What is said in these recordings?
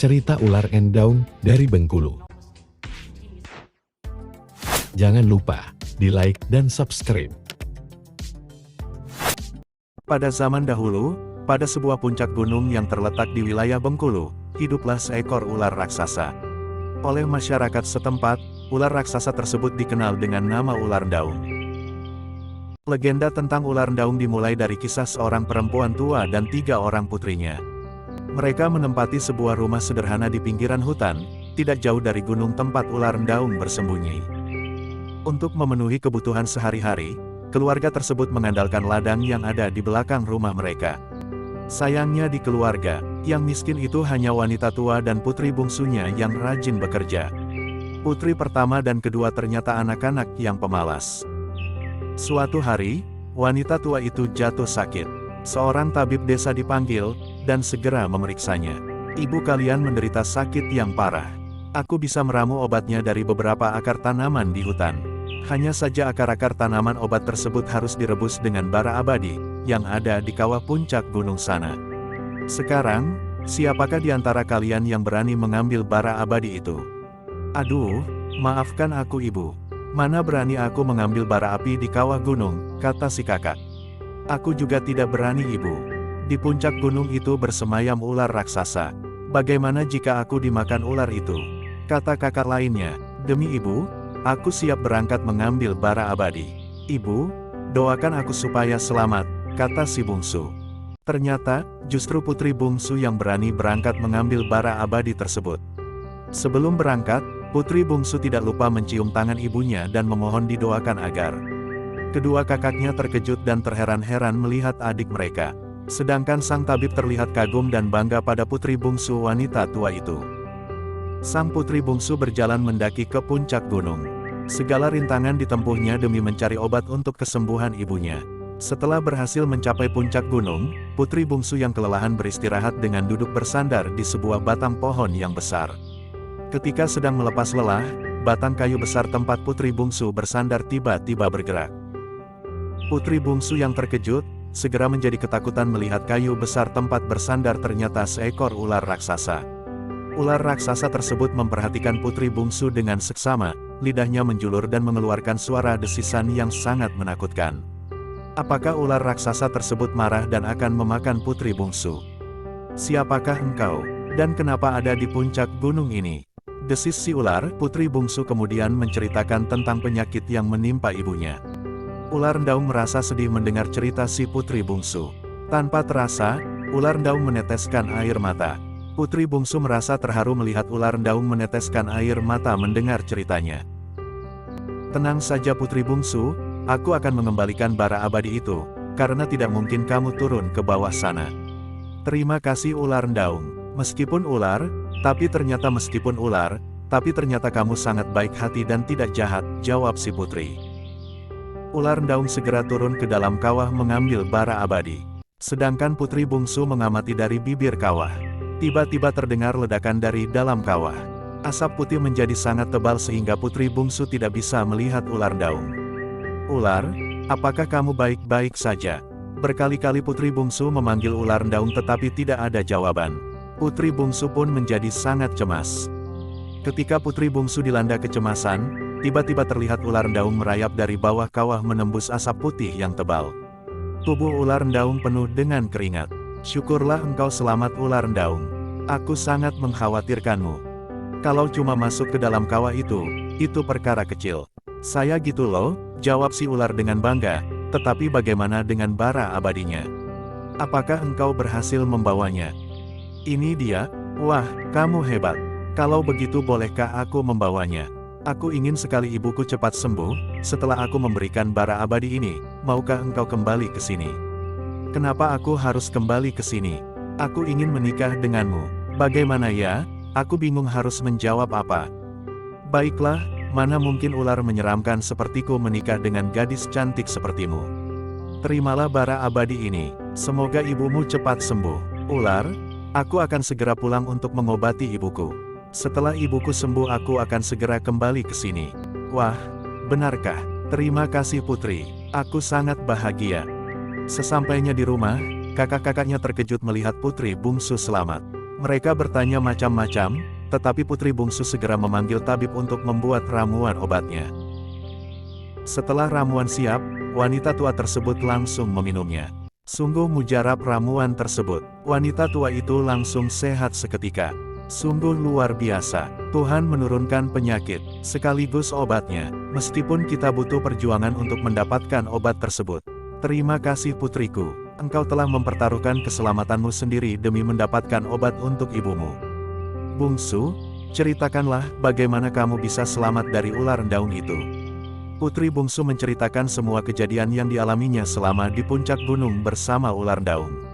Cerita Ular Endaung dari Bengkulu. Jangan lupa di-like dan subscribe. Pada zaman dahulu, pada sebuah puncak gunung yang terletak di wilayah Bengkulu, hiduplah seekor ular raksasa. Oleh masyarakat setempat, ular raksasa tersebut dikenal dengan nama ular endaung. Legenda tentang ular endaung dimulai dari kisah seorang perempuan tua dan 3 orang putrinya. Mereka menempati sebuah rumah sederhana di pinggiran hutan, tidak jauh dari gunung tempat ular endaung bersembunyi. Untuk memenuhi kebutuhan sehari-hari, keluarga tersebut mengandalkan ladang yang ada di belakang rumah mereka. Sayangnya di keluarga, yang miskin itu hanya wanita tua dan putri bungsunya yang rajin bekerja. Putri pertama dan kedua ternyata anak-anak yang pemalas. Suatu hari, wanita tua itu jatuh sakit. Seorang tabib desa dipanggil, dan segera memeriksanya. "Ibu kalian menderita sakit yang parah. Aku bisa meramu obatnya dari beberapa akar tanaman di hutan. Hanya saja akar-akar tanaman obat tersebut harus direbus dengan bara abadi, yang ada di kawah puncak gunung sana. Sekarang, siapakah di antara kalian yang berani mengambil bara abadi itu?" "Aduh, maafkan aku ibu. Mana berani aku mengambil bara api di kawah gunung," kata si kakak. "Aku juga tidak berani ibu. Di puncak gunung itu bersemayam ular raksasa. Bagaimana jika aku dimakan ular itu?" Kata kakak lainnya. "Demi ibu, aku siap berangkat mengambil bara abadi. Ibu, doakan aku supaya selamat," kata si bungsu. Ternyata, justru putri bungsu yang berani berangkat mengambil bara abadi tersebut. Sebelum berangkat, putri bungsu tidak lupa mencium tangan ibunya dan memohon didoakan agar. Kedua kakaknya terkejut dan terheran-heran melihat adik mereka. Sedangkan sang tabib terlihat kagum dan bangga pada putri bungsu wanita tua itu. Sang putri bungsu berjalan mendaki ke puncak gunung. Segala rintangan ditempuhnya demi mencari obat untuk kesembuhan ibunya. Setelah berhasil mencapai puncak gunung, putri bungsu yang kelelahan beristirahat dengan duduk bersandar di sebuah batang pohon yang besar. Ketika sedang melepas lelah, batang kayu besar tempat putri bungsu bersandar tiba-tiba bergerak. Putri bungsu yang terkejut, segera menjadi ketakutan melihat kayu besar tempat bersandar ternyata seekor ular raksasa. Ular raksasa tersebut memperhatikan putri bungsu dengan seksama, lidahnya menjulur dan mengeluarkan suara desisan yang sangat menakutkan. Apakah ular raksasa tersebut marah dan akan memakan putri bungsu? "Siapakah engkau, dan kenapa ada di puncak gunung ini?" desis si ular. Putri bungsu kemudian menceritakan tentang penyakit yang menimpa ibunya. Ular endaung merasa sedih mendengar cerita si putri bungsu. Tanpa terasa, ular endaung meneteskan air mata. Putri bungsu merasa terharu melihat ular endaung meneteskan air mata mendengar ceritanya. "Tenang saja putri bungsu, aku akan mengembalikan bara abadi itu, karena tidak mungkin kamu turun ke bawah sana." "Terima kasih ular endaung. Meskipun ular, tapi ternyata kamu sangat baik hati dan tidak jahat," jawab si putri. Ular endaung segera turun ke dalam kawah mengambil bara abadi. Sedangkan putri bungsu mengamati dari bibir kawah. Tiba-tiba terdengar ledakan dari dalam kawah. Asap putih menjadi sangat tebal sehingga putri bungsu tidak bisa melihat ular endaung. "Ular, apakah kamu baik-baik saja?" Berkali-kali putri bungsu memanggil ular endaung tetapi tidak ada jawaban. Putri bungsu pun menjadi sangat cemas. Ketika putri bungsu dilanda kecemasan, tiba-tiba terlihat ular endaung merayap dari bawah kawah menembus asap putih yang tebal. Tubuh ular endaung penuh dengan keringat. "Syukurlah engkau selamat ular endaung. Aku sangat mengkhawatirkanmu. Kalau cuma masuk ke dalam kawah itu perkara kecil." "Saya gitu loh," jawab si ular dengan bangga, "tetapi bagaimana dengan bara abadinya? Apakah engkau berhasil membawanya?" "Ini dia." "Wah, kamu hebat. Kalau begitu bolehkah aku membawanya? Aku ingin sekali ibuku cepat sembuh. Setelah aku memberikan bara abadi ini, maukah engkau kembali ke sini?" "Kenapa aku harus kembali ke sini? Aku ingin menikah denganmu." "Bagaimana ya?" Aku bingung harus menjawab apa. "Baiklah, mana mungkin ular menyeramkan sepertiku menikah dengan gadis cantik sepertimu. Terimalah bara abadi ini. Semoga ibumu cepat sembuh." "Ular, aku akan segera pulang untuk mengobati ibuku. Setelah ibuku sembuh aku akan segera kembali ke sini." "Wah, benarkah? Terima kasih putri. Aku sangat bahagia." Sesampainya di rumah, kakak-kakaknya terkejut melihat putri bungsu selamat. Mereka bertanya macam-macam, tetapi putri bungsu segera memanggil tabib untuk membuat ramuan obatnya. Setelah ramuan siap, wanita tua tersebut langsung meminumnya. Sungguh mujarab ramuan tersebut. Wanita tua itu langsung sehat seketika. Sungguh luar biasa. Tuhan menurunkan penyakit, sekaligus obatnya. Meskipun kita butuh perjuangan untuk mendapatkan obat tersebut. Terima kasih putriku. Engkau telah mempertaruhkan keselamatanmu sendiri demi mendapatkan obat untuk ibumu. Bungsu, ceritakanlah bagaimana kamu bisa selamat dari ular daun itu. Putri bungsu menceritakan semua kejadian yang dialaminya selama di puncak gunung bersama ular daun.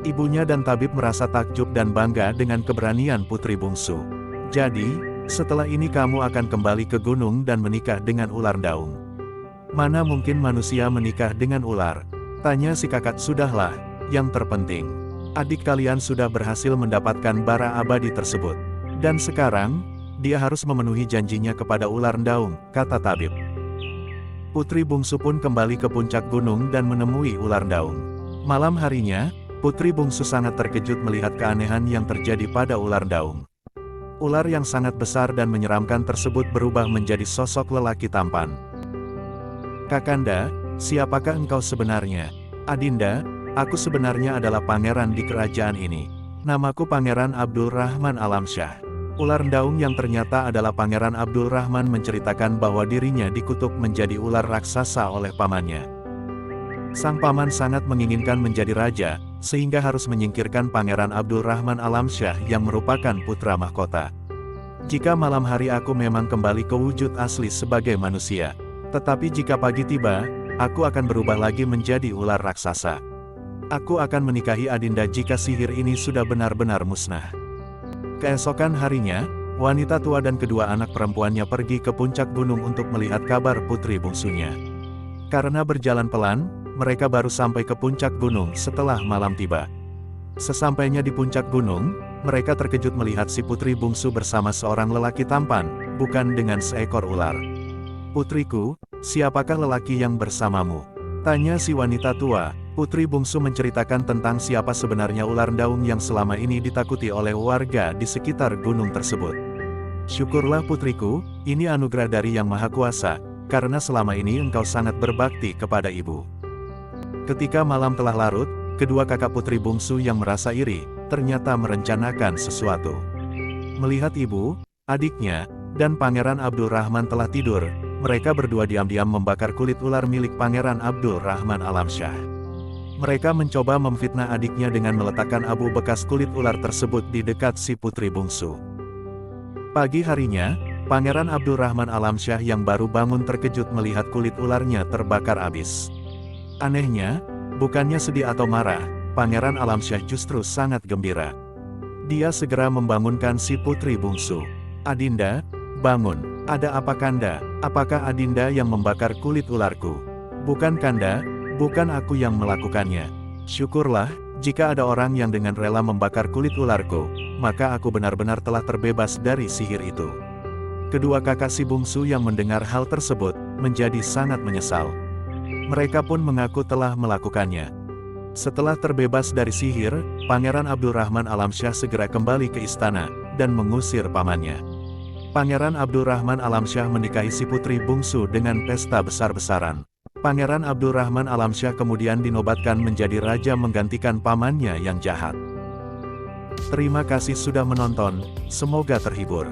Ibunya dan tabib merasa takjub dan bangga dengan keberanian putri bungsu. Jadi, setelah ini kamu akan kembali ke gunung dan menikah dengan ular daun. Mana mungkin manusia menikah dengan ular? Tanya si kakak. Sudahlah, yang terpenting, adik kalian sudah berhasil mendapatkan bara abadi tersebut. Dan sekarang, dia harus memenuhi janjinya kepada ular daun, kata tabib. Putri bungsu pun kembali ke puncak gunung dan menemui ular daun. Malam harinya, putri bungsu sangat terkejut melihat keanehan yang terjadi pada ular daun. Ular yang sangat besar dan menyeramkan tersebut berubah menjadi sosok lelaki tampan. Kakanda, siapakah engkau sebenarnya? Adinda, aku sebenarnya adalah pangeran di kerajaan ini. Namaku Pangeran Abdul Rahman Alamsyah. Ular daun yang ternyata adalah Pangeran Abdul Rahman menceritakan bahwa dirinya dikutuk menjadi ular raksasa oleh pamannya. Sang paman sangat menginginkan menjadi raja, sehingga harus menyingkirkan Pangeran Abdul Rahman Alamsyah yang merupakan putra mahkota. Jika malam hari aku memang kembali ke wujud asli sebagai manusia. Tetapi jika pagi tiba, aku akan berubah lagi menjadi ular raksasa. Aku akan menikahi Adinda jika sihir ini sudah benar-benar musnah. Keesokan harinya, wanita tua dan kedua anak perempuannya pergi ke puncak gunung untuk melihat kabar putri bungsunya. Karena berjalan pelan, mereka baru sampai ke puncak gunung setelah malam tiba. Sesampainya di puncak gunung, mereka terkejut melihat si putri bungsu bersama seorang lelaki tampan, bukan dengan seekor ular. Putriku, siapakah lelaki yang bersamamu? Tanya si wanita tua. Putri bungsu menceritakan tentang siapa sebenarnya ular daun yang selama ini ditakuti oleh warga di sekitar gunung tersebut. Syukurlah putriku, ini anugerah dari Yang Maha Kuasa, karena selama ini engkau sangat berbakti kepada ibu. Ketika malam telah larut, kedua kakak putri bungsu yang merasa iri, ternyata merencanakan sesuatu. Melihat ibu, adiknya, dan Pangeran Abdul Rahman telah tidur, mereka berdua diam-diam membakar kulit ular milik Pangeran Abdul Rahman Alamsyah. Mereka mencoba memfitnah adiknya dengan meletakkan abu bekas kulit ular tersebut di dekat si putri bungsu. Pagi harinya, Pangeran Abdul Rahman Alamsyah yang baru bangun terkejut melihat kulit ularnya terbakar habis. Anehnya, bukannya sedih atau marah, Pangeran Alamsyah justru sangat gembira. Dia segera membangunkan si putri bungsu. Adinda, bangun, ada apa kanda? Apakah Adinda yang membakar kulit ularku? Bukan kanda. Bukan aku yang melakukannya. Syukurlah, jika ada orang yang dengan rela membakar kulit ularku, maka aku benar-benar telah terbebas dari sihir itu. Kedua kakak si bungsu yang mendengar hal tersebut, menjadi sangat menyesal. Mereka pun mengaku telah melakukannya. Setelah terbebas dari sihir, Pangeran Abdul Rahman Alamsyah segera kembali ke istana, dan mengusir pamannya. Pangeran Abdul Rahman Alamsyah menikahi si putri bungsu dengan pesta besar-besaran. Pangeran Abdul Rahman Alamsyah kemudian dinobatkan menjadi raja menggantikan pamannya yang jahat. Terima kasih sudah menonton, semoga terhibur.